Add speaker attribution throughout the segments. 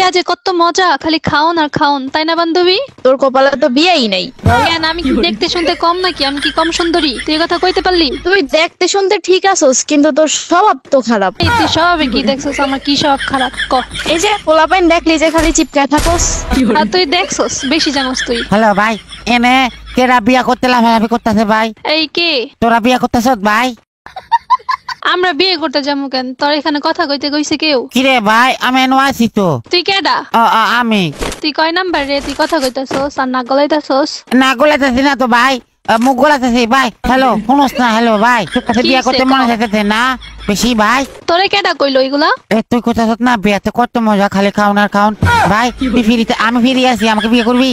Speaker 1: বিয়া যে কত মজা, খালি খাওন আর খাওন, তাই না বান্ধবী?
Speaker 2: তোর কপালে তো বিয়েই নাই।
Speaker 1: কেন, আমি কি দেখতে শুনতে কম নাকি? আমি কি কম সুন্দরী? তুই কথা কইতে পারলি?
Speaker 2: তুই দেখতে শুনতে ঠিক আছোস, কিন্তু তোর স্বভাব তো খারাপ।
Speaker 1: তুই স্বভাবে কি দেখছস? আমার কি স্বভাব খারাপ ক?
Speaker 2: এই যে পোলাপাইন দেখলি যে খালি চিপকায় থাকোস।
Speaker 1: আর তুই দেখছস, বেশি জানোস তুই।
Speaker 3: হ্যালো ভাই, এনে কেরা বিয়া করতে লাফালাফি করতেছে ভাই?
Speaker 1: এই কে?
Speaker 3: তোরা বিয়া করতেছ ভাই?
Speaker 1: আমরা বিয়ে করতে যাবো কেন? তোর এখানে কথা কইতে কইছে কেউ?
Speaker 3: কিরে ভাই, আমি এনে আছি তো।
Speaker 1: তুই কেডা?
Speaker 3: আমি।
Speaker 1: তুই কয় নাম্বার রে? তুই কথা কইতাছস আর নাক গলাইতাছস?
Speaker 3: না গলাতেছি না তো ভাই, মুখ গলাতেছি ভাই। হ্যালো শুনোস না? হ্যালো ভাই, তোর কাছে বিয়া করতে মনে চাইতেছে না বেশি ভাই?
Speaker 1: তোরে কেডা কইলো এগুলা?
Speaker 3: তুই কোথাও না বিয়াতে কত মজা, খালি খাওন আর খাওন ভাই। তুই ফিরিতে, আমি ফিরে আসি, আমাকে বিয়ে করবি?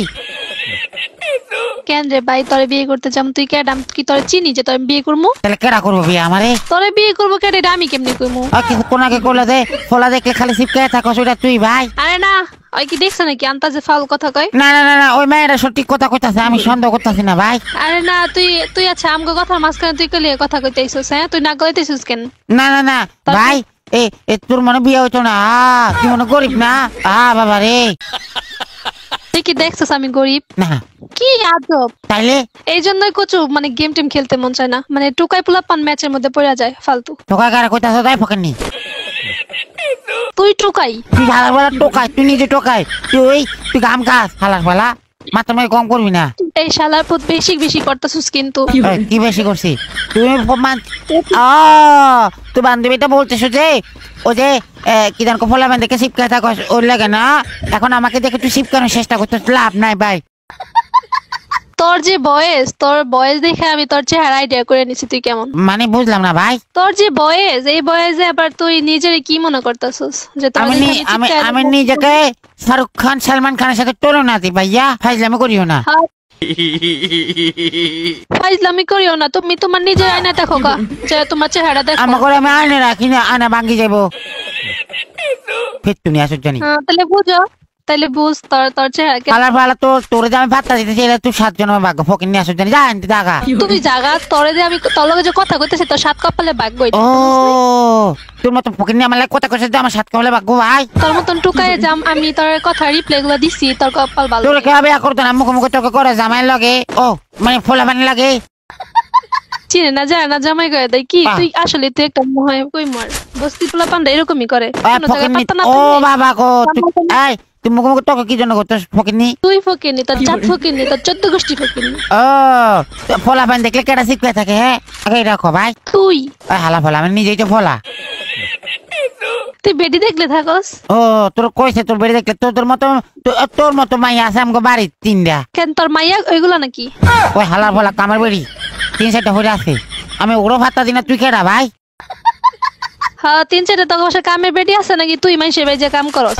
Speaker 1: কেন রে ভাই, তোরে বিয়ে করতে যাম? তুই কেডা? কি তোরে চিনি যে তোরে বিয়ে করবো?
Speaker 3: তাহলে কেডা করবো বিয়ে আমারে?
Speaker 1: তোরে বিয়ে করবো কেডা, এটা আমি কেমনি কইমু?
Speaker 3: কিছু কোনাকে করলে দে, ফলা দেখলে খালি চিপকায় থাকো, সেটা তুই ভাই?
Speaker 1: আরে না, ওই কি দেখছ নাকি আন্তাজে ফাউল কথা কয়?
Speaker 3: না না না না, ওই মেয়েটা সঠিক কথা কইতাছে, আমি সন্দেহ করতেছি না ভাই।
Speaker 1: আরে না, তুই আচ্ছা আমগো কথার মাঝখানে তুই কইলে কথা কইতেছিস? হ্যাঁ, তুই না কইতেছিস কেন?
Speaker 3: না না না ভাই, তোর মনে বিয়ে হইতো না? তুই মনে গরিব না? বাবা রে,
Speaker 1: তুই কি দেখছিস আমি গরিব?
Speaker 3: না
Speaker 1: কি আজব!
Speaker 3: তাইলে
Speaker 1: এই জন্যই কচু মানে গেম টেম খেলতে মন চায় না, মানে টুকাই পোলা পান ম্যাচের মধ্যে পড়ে যায় ফালতু।
Speaker 3: টোকা কারা কইতাছ তাই ফকেননি?
Speaker 1: তুই টুকাই?
Speaker 3: তুই হালার বেলা টোকাই, তুই নিজে টোকাই। তুই গাম গাছ হালার বেলা, মাত্র মেয়ে কম করবি না।
Speaker 1: এই শালার পুত বেশি বেশি করতেছিস কিন্তু।
Speaker 3: কি বেশি করছি? তুই তুই বান্ধবীটা বলতেছ যে ও যে কি জানো ফলা বান দেখে শিবকায় থাকো, ওর লাগে না? এখন আমাকে দেখে তুই শিবকানোর চেষ্টা করছিস, লাভ নাই ভাই।
Speaker 1: তোর বয়স দেখে আমি তোর চেহারা আইডিয়া করে নিছি তুই কেমন।
Speaker 3: মানে বুঝলাম না ভাই।
Speaker 1: তোর যে বয়স, এই বয়সে আবার তুই নিজের কি মনে করতেছিস? যে
Speaker 3: আমি নিজেকে শাহরুখ খান সালমান খানের সাথে তুলনা দিই ভাইয়া, ফাইজলামি করিও না।
Speaker 1: ফাইজলামি করিও না, তুমি তোমার নিজের আয়না দেখো গা, যে তোমার চেহারা দেখো।
Speaker 3: আমাকে আমি আয়না রাখি না, আয়না ভাঙ্গি যাবো ফির তুমি আসো জানি।
Speaker 1: তাহলে বুঝ তোর চেহারা
Speaker 3: পালার পালা তোর যে আমি ভাতটা দিতেছি, এটা তুই 7 জনের ভাগ্য, ফকির নিয়ে আসো জানি, যা আনতে জাগা।
Speaker 1: তুমি জাগা, তোরে যে আমি তোর লগে যে কথা কইতেছি তোর 7 কপালে ভাগ্য।
Speaker 3: ও তোর মতন ফকির নিয়ে আমার কথা কইছে যে আমার 7 কপালে ভাগ্য ভাই?
Speaker 1: তোর মতন টুকায়ে যাম আমি, তোর কথা রিপ্লাই গুলো দিছি, তোর কপাল ভালো।
Speaker 3: তোর কে হবে করতো না, মুখ মুখ তর্ক করে জামাই লাগে, ও মানে ফোলা বানি লাগে।
Speaker 1: চিনে না যায় না জামাই করে দেয় কি? তুই আসলে তুই একটা মহায় কই মার বস্তি পোলা পান্ডা এরকমই করে।
Speaker 3: ও বাবা গো, এই তুই মুখ মুখ তর্ক কি জন্য করছিস ফকিরনি?
Speaker 1: তুই ফকিরনি, তোর জাত ফকিরনি, তোর 14 গোষ্ঠী ফকিরনি।
Speaker 3: ও ফোলা বান দেখলে কেডা শিখতে থাকে? হ্যাঁ আগে রাখো ভাই।
Speaker 1: তুই
Speaker 3: হালা ফোলা, আমি নিজেই তো ফোলা।
Speaker 1: তুই বেডি দেখলে থাকস?
Speaker 3: ও তোর কইছে তোর বেডি দেখলে, তোর মতো মাইয়া আছে আমগো বাড়ি 3টা।
Speaker 1: কেন তোর মাইয়া ওইগুলা নাকি?
Speaker 3: ওই হালার ফোলা কামার বেড়ি 3-4টা হয়ে আছে, আমি ওগুলো ভাতটা দিই না। তুই কেডা ভাই?
Speaker 1: হ্যাঁ 3-4টা তো অবশ্য কামের বেডি আছে নাকি? তুই মানুষের বাড়ি যে কাম করস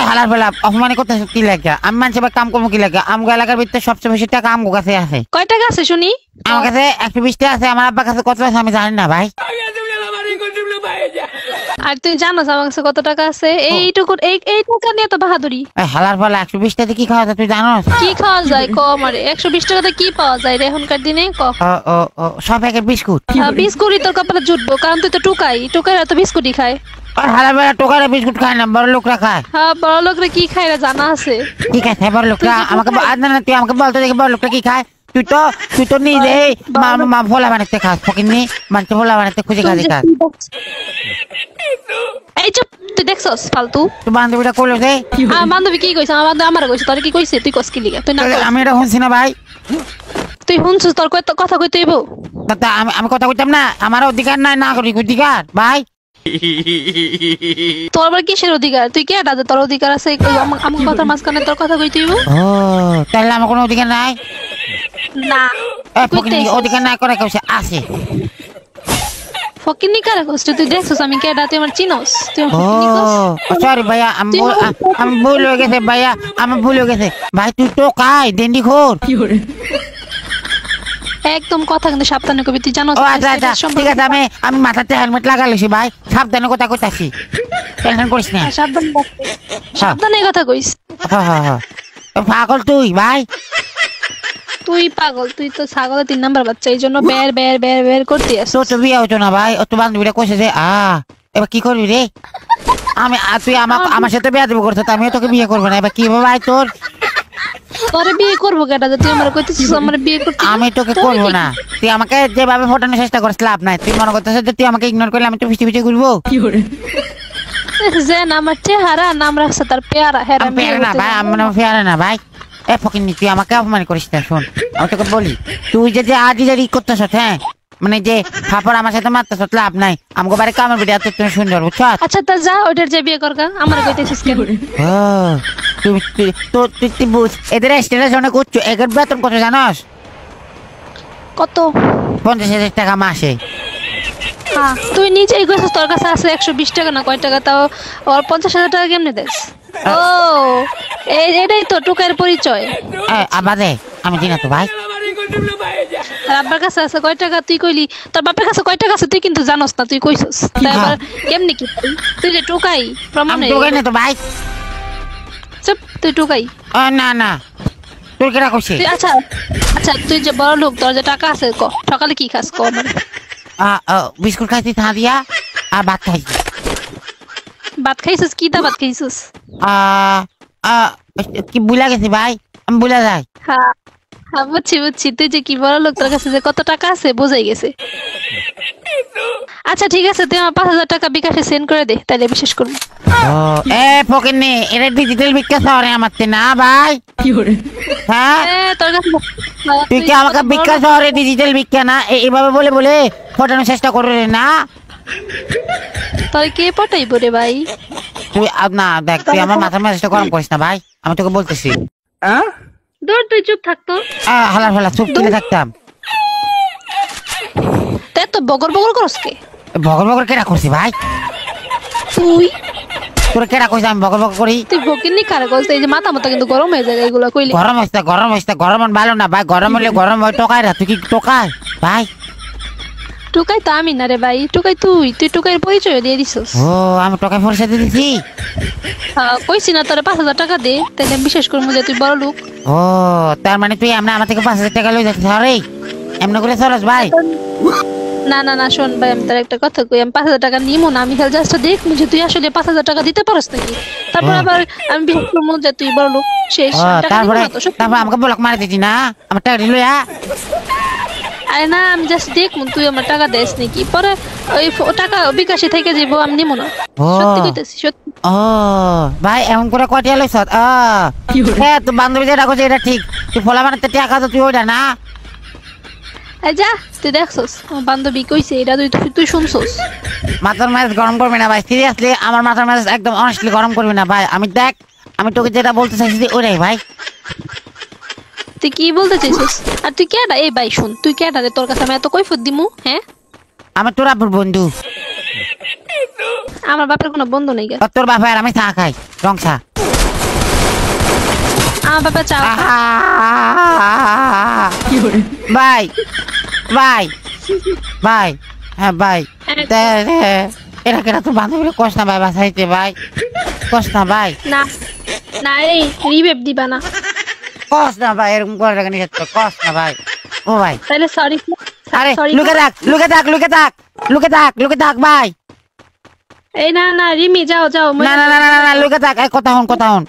Speaker 3: হালার ফেলা অপমানি করতেছ কি লাগে? আমি মানুষের কাম করবো কি লাগে? আমগো এলাকার ভিতরে সবচেয়ে বেশি টাকা আমগো কাছে আছে।
Speaker 1: কয় টাকা আছে শুনি?
Speaker 3: আমার কাছে 120 টাকা আছে, আমার আব্বার কাছে কত আছে আমি জানি না ভাই।
Speaker 1: আর তুই জানোস আমার কাছে কত টাকা আছে? এইটুকু এই টাকা নিয়ে তো বাহাদুরি।
Speaker 3: হালার ফেলা 120 টাকা কি খাওয়া যায় তুই জানোস?
Speaker 1: কি খাওয়া যায় ক আমারে? 120 টাকাতে কি পাওয়া যায় রে এখনকার দিনে ক?
Speaker 3: সব প্যাকেট বিস্কুট।
Speaker 1: বিস্কুটই তোর কপালে জুটবো, কারণ তুই তো টুকাইরা তো বিস্কুটই খায়।
Speaker 3: হালার বেলা টোকারে বিস্কুট খায় না, বড় লোকরা খায়।
Speaker 1: হ্যাঁ বড় লোকরা কি খায় জানা আছে?
Speaker 3: কি খায় বড় লোকরা? আমাকে তুই আমাকে বলতো দেখি বড় লোকরা কি খায়। তুই তো নিজে মা ফোলা বানাতে খাস, ফকিরনি মানুষ ফোলা বানাতে খুঁজে খালি খাস।
Speaker 1: এই চুপ, তুই দেখছস ফালতু?
Speaker 3: তুই বান্ধবীটা কইলো যে
Speaker 1: বান্ধবী কি কইছে? আমার বান্ধবী আমারে কইছে, তোর কি কইছে? তুই কস কি লিগা? তুই না
Speaker 3: আমি এটা শুনছি না ভাই।
Speaker 1: তুই শুনছিস? তোর কথা কইতে হইব?
Speaker 3: আমি কথা কইতাম না? আমার অধিকার নাই না করি অধিকার ভাই?
Speaker 1: তোর আবার কিসের অধিকার? তুই কে এটা তোর অধিকার আছে আমার কথার মাঝখানে তোর কথা কইতে হইব?
Speaker 3: ও তাহলে আমার কোনো অধিকার নাই?
Speaker 1: না
Speaker 3: অধিকার নাই করে কইছে আছে।
Speaker 1: ফকিরনি কারে কইছ? তুই দেখছস আমি কে এটা? তুই আমার চিনোস? তুই ফকিরনি কইছ?
Speaker 3: সরি ভাইয়া, আমি ভুল হয়ে গেছে ভাইয়া, আমি ভুল হয়ে গেছে ভাই। তুই তো কাই দেন্ডি খোর।
Speaker 1: একদম কথা কিন্তু সাবধানে কবি, তুই জানো?
Speaker 3: আচ্ছা আচ্ছা ঠিক আছে, আমি মাথাতে হেলমেট লাগা লইছি ভাই, সাবধানে কথা কইতাছি, টেনশন করিস না।
Speaker 1: সাবধানে কথা কইস।
Speaker 3: পাগল তুই ভাই?
Speaker 1: তুই পাগল, তুই তো ছাগলের 3 নাম্বার বাচ্চা, এই জন্য বের বের বের বের করতে আসছিস।
Speaker 3: তো বিয়ে হতো না ভাই? ও তো বান্ধবীরা কইছে যে এবার কি করবি রে? তুই আমার সাথে বিয়ে দেবো করছো, আমিও তোকে বিয়ে করবো না। এবার কি হবে ভাই তোর?
Speaker 1: তোরে বিয়ে করবো কেটা? তুই আমার কইতেছিস আমার বিয়ে করতে?
Speaker 3: আমি তোকে করবো না। তুই আমাকে যেভাবে ফটানোর চেষ্টা করছিস লাভ নাই। তুই মনে করতেছিস যে তুই আমাকে ইগনোর করলে আমি তো পিছিয়ে পিছিয়ে ঘুরবো?
Speaker 1: যে আমার চেহারা নাম রাখছে তার পেয়ারা। হ্যাঁ
Speaker 3: আমি পেয়ারা না ভাই, আমি পেয়ারা না ভাই। এ ফকিন্নি তুই আমাকে অপমান করিস না। শোন আমি তোকে বলি, তুই যে আজই যে ই করতেছ, হ্যাঁ মানে যে ফাপড় আমার সাথে মারতেছ লাভ নাই। আমাকে বাড়ি কামের বিড়ি এত তুমি সুন্দর বুঝছ।
Speaker 1: আচ্ছা তা যা ওইটার যে বিয়ে করগা, আমার কইতেছিস কেন?
Speaker 3: তুই বুঝ এদের স্টেটাস অনেক উচ্চ। এদের বেতন কত জানোস?
Speaker 1: কত?
Speaker 3: 50,000 টাকা মাসে।
Speaker 1: তুই নিজেই কইছিস তোর কাছে আছে 120 টাকা না কয় টাকা, তাও ওর 50,000 টাকা কেমনে দেস? ও এটাই তো টুকার পরিচয়।
Speaker 3: আবাদে আমি জানি না তো ভাই।
Speaker 1: আর আব্বার কাছে আছে কয় টাকা তুই কইলি? তোর বাপের কাছে কয় টাকা আছে তুই কিন্তু জানোস না, তুই কইছস। তাই আবার কেমনে কি তুই যে টুকাই প্রমাণ নেই?
Speaker 3: টুকাই না তো ভাই।
Speaker 1: চুপ, তুই টুকাই?
Speaker 3: না না তোর কেটা কইছিস?
Speaker 1: আচ্ছা আচ্ছা তুই যে বড় লোক, তোর যে টাকা আছে ক সকালে কি খাস ক মানে?
Speaker 3: বিস্কুট খাইছি থা দিয়া আর ভাত খাইছি।
Speaker 1: ভাত খাইছিস? কি দা ভাত খাইছিস?
Speaker 3: কি বুলা গেছি ভাই, আমি বুলা যাই।
Speaker 1: হ্যাঁ হ্যাঁ বুঝছি বুঝছি, তুই যে কি বড় লোক, তোর কাছে যে কত টাকা আছে বোঝাই গেছে। আচ্ছা ঠিক আছে, তুই আমার 5,000 টাকা বিকাশে সেন্ড করে দে, তাহলে বিশেষ করবো।
Speaker 3: ফকিন্নি এটা ডিজিটাল বিকাশ শহরে আমার না ভাই। হ্যাঁ
Speaker 1: তোর কাছে
Speaker 3: তুই কি আমাকে বিকাশ শহরে ডিজিটাল বিজ্ঞান না এইভাবে বলে বলে ফটানোর চেষ্টা করবে না?
Speaker 1: তোর কে পটাইবো রে ভাই?
Speaker 3: তুই না দেখ, তুই আমার মাথার মেজাজটা গরম করিস না ভাই, আমি তোকে বলতেছি।
Speaker 1: দূর তুই চুপ থাকতো।
Speaker 3: হালা ফালা চুপ তুলে থাকতাম।
Speaker 1: তাই তো বগর বগর করস কে?
Speaker 3: বগর বগর কেটা করছি ভাই?
Speaker 1: তুই
Speaker 3: তোর কেটা কইছ আমি বগর বগর করি?
Speaker 1: তুই বকিনি কারে কইছ? এই যে মাথা মাথা কিন্তু গরম হয়ে যায় এগুলা কইলে।
Speaker 3: গরম হইছে গরম ভালো না ভাই। গরম হলে গরম হয় টোকাই রা। তুই কি টোকাই ভাই?
Speaker 1: টুকাই তো আমি না রে ভাই, টুকাই তুই। তুই টুকাইয়ের পরিচয় দিয়ে দিছস।
Speaker 3: ও আমি টোকাই পরিচয় দিয়ে দিছি?
Speaker 1: কইছি না তোরে 5,000 টাকা দে, তাহলে বিশেষ করবো যে তুই বড় লোক।
Speaker 3: ও তার মানে তুই আমার থেকে 5,000 টাকা লই যাচ্ছিস? আরে এমন করে চলস ভাই?
Speaker 1: না না না শোন ভাই, আমি তোর একটা কথা কই, আমি 5,000 টাকা নিমু না। আমি খালি জাস্ট দেখবো যে তুই আসলে 5,000 টাকা দিতে পারস নাকি। তারপর আবার আমি বিশেষ করবো যে তুই বড় লোক শেষ।
Speaker 3: তারপরে আমাকে ব্লক মারি দিতি না আমার টাকা লইয়া?
Speaker 1: আরে না, আমি জাস্ট দেখবো তুই আমার টাকা দেস নাকি। পরে ওই টাকা বিকাশে থেকে যাবো, আমি নিমু না। সত্যি কইতেছি সত্যি।
Speaker 3: ও ভাই এমন করে কয়টা লইছ? হ্যাঁ তুই বান্ধবী যেটা কইছিস এটা ঠিক। তুই ফলা বানাতে টাকা তো তুই ওইটা না?
Speaker 1: এই যা তুই দেখছস আমার বান্ধবী কইছে এটা, তুই শুনছস?
Speaker 3: মাথার মেজাজ গরম করবি না ভাই, সিরিয়াসলি আমার মাথার মেজাজ একদম অনেস্টলি গরম করবি না ভাই। আমি দেখ আমি তোকে যেটা বলতে চাইছি ওইটাই ভাই।
Speaker 1: তুই কি বলতে চাইছিস? আর তুই কেডা? এই ভাই শুন, তুই কেডা রে? তোর কাছে আমি এত কৈফিয়ত দিমু? হ্যাঁ
Speaker 3: আমি তোর আব্বুর বন্ধু।
Speaker 1: আমার বাপের কোনো বন্ধু নেই।
Speaker 3: তোর বাপা আর আমি চা খাই রং চা।
Speaker 1: আমার বাপের চা
Speaker 3: ভাই ভাই ভাই হ্যাঁ ভাই এরা কেনা তোর বান্ধবীরা কষ্ট না ভাই বাসাইতে ভাই, কষ্ট না ভাই।
Speaker 1: না না এই রিবেপ দিবা না,
Speaker 3: কষ্ট না ভাই, এরকম করে রাখা নিষেধ কর, কষ্ট না ভাই। ও ভাই
Speaker 1: তাহলে সরি।
Speaker 3: আরে লুকে থাক লুকে থাক লুকে থাক লুকে থাক লুকে থাক ভাই।
Speaker 1: এই না না রিমি যাও যাও।
Speaker 3: না না না না লুকে থাক, কথা হন কথা হন।